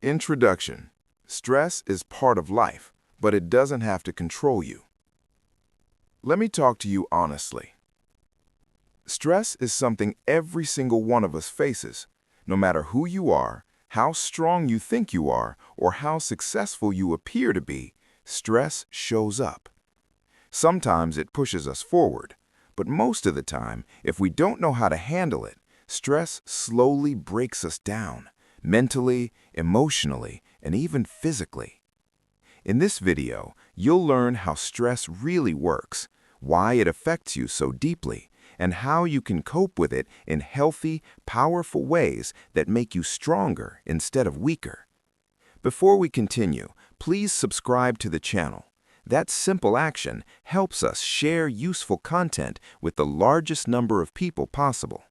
Introduction. Stress is part of life, but it doesn't have to control you. Let me talk to you honestly. Stress is something every single one of us faces. No matter who you are, how strong you think you are, or how successful you appear to be, stress shows up. Sometimes it pushes us forward, but most of the time, if we don't know how to handle it, stress slowly breaks us down, mentally, emotionally, and even physically. In this video, you'll learn how stress really works, why it affects you so deeply, and how you can cope with it in healthy, powerful ways that make you stronger instead of weaker. Before we continue, please subscribe to the channel. That simple action helps us share useful content with the largest number of people possible.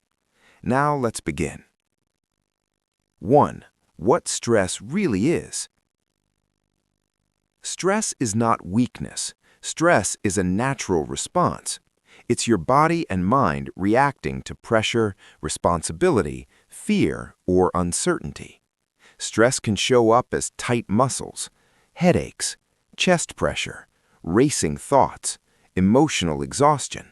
Now let's begin. 1. What stress really is. Stress is not weakness. Stress is a natural response. It's your body and mind reacting to pressure, responsibility, fear, or uncertainty. Stress can show up as tight muscles, headaches, chest pressure, racing thoughts, emotional exhaustion.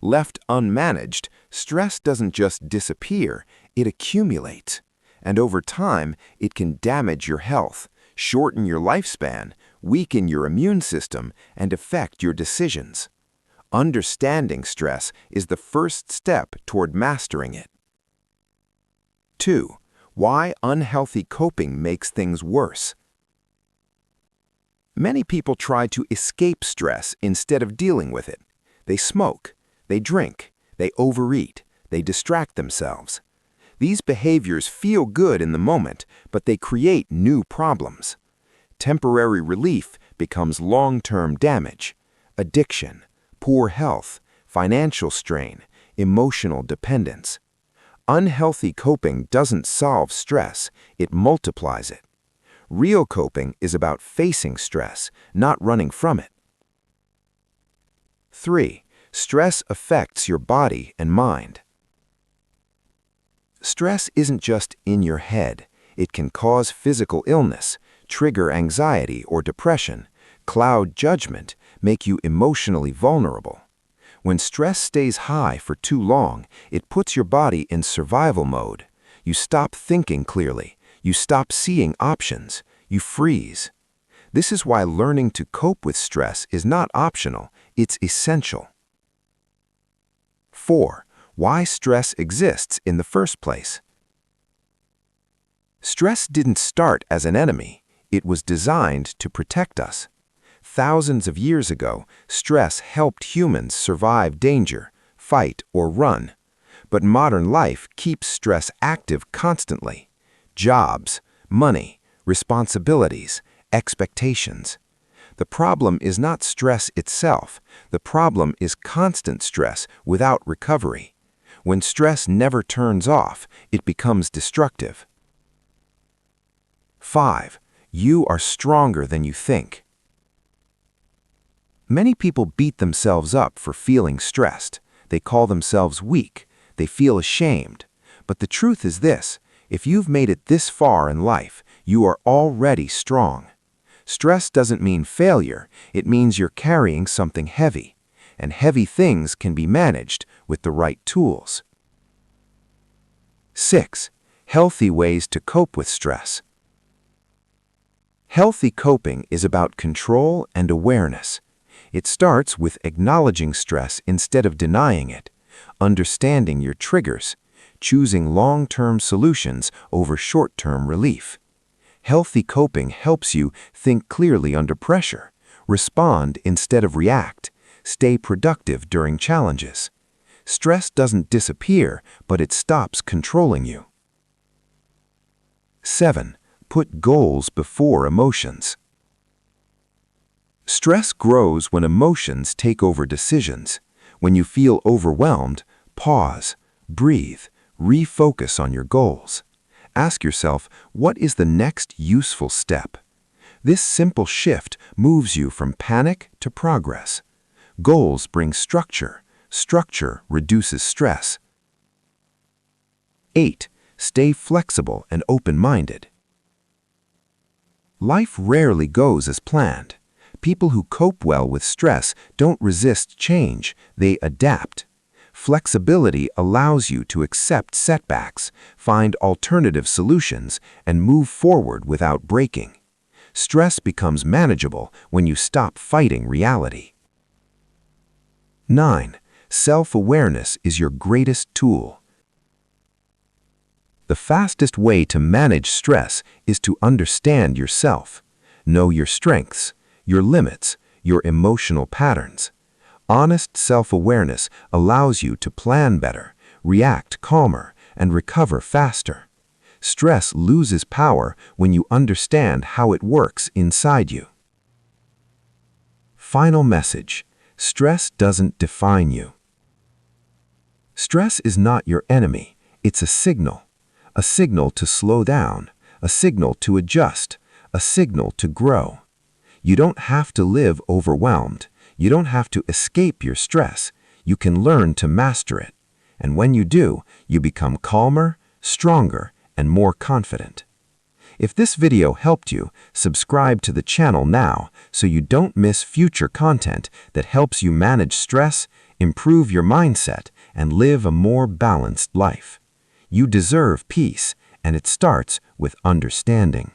Left unmanaged, stress doesn't just disappear, it accumulates. And over time, it can damage your health, shorten your lifespan, weaken your immune system, and affect your decisions. Understanding stress is the first step toward mastering it. 2. Why unhealthy coping makes things worse. Many people try to escape stress instead of dealing with it. They smoke, they drink, they overeat, they distract themselves. These behaviors feel good in the moment, but they create new problems. Temporary relief becomes long-term damage, addiction, poor health, financial strain, emotional dependence. Unhealthy coping doesn't solve stress, it multiplies it. Real coping is about facing stress, not running from it. 3. Stress affects your body and mind. Stress isn't just in your head. It can cause physical illness, trigger anxiety or depression, cloud judgment, make you emotionally vulnerable. When stress stays high for too long, it puts your body in survival mode. You stop thinking clearly. You stop seeing options. You freeze. This is why learning to cope with stress is not optional, it's essential. 4. Why stress exists in the first place. Stress didn't start as an enemy. It was designed to protect us. Thousands of years ago, stress helped humans survive danger, fight, or run. But modern life keeps stress active constantly. Jobs, money, responsibilities, expectations. The problem is not stress itself. The problem is constant stress without recovery. When stress never turns off, it becomes destructive. 5. You are stronger than you think. Many people beat themselves up for feeling stressed. They call themselves weak. They feel ashamed. But the truth is this: if you've made it this far in life, you are already strong. Stress doesn't mean failure. It means you're carrying something heavy. And heavy things can be managed with the right tools. 6. Healthy ways to cope with stress. Healthy coping is about control and awareness. It starts with acknowledging stress instead of denying it, understanding your triggers, choosing long-term solutions over short-term relief. Healthy coping helps you think clearly under pressure, respond instead of react, stay productive during challenges. Stress doesn't disappear, but it stops controlling you. 7. Put goals before emotions. Stress grows when emotions take over decisions. When you feel overwhelmed, pause, breathe, refocus on your goals. Ask yourself, what is the next useful step? This simple shift moves you from panic to progress. Goals bring structure. Structure reduces stress. 8. Stay flexible and open-minded. Life rarely goes as planned. People who cope well with stress don't resist change, they adapt. Flexibility allows you to accept setbacks, find alternative solutions, and move forward without breaking. Stress becomes manageable when you stop fighting reality. 9. Self-awareness is your greatest tool. The fastest way to manage stress is to understand yourself. Know your strengths, your limits, your emotional patterns. Honest self-awareness allows you to plan better, react calmer, and recover faster. Stress loses power when you understand how it works inside you. Final message: stress doesn't define you. Stress is not your enemy, it's a signal. A signal to slow down, a signal to adjust, a signal to grow. You don't have to live overwhelmed. You don't have to escape your stress. You can learn to master it. And when you do, you become calmer, stronger, and more confident. If this video helped you, subscribe to the channel now so you don't miss future content that helps you manage stress, improve your mindset, and live a more balanced life. You deserve peace, and it starts with understanding.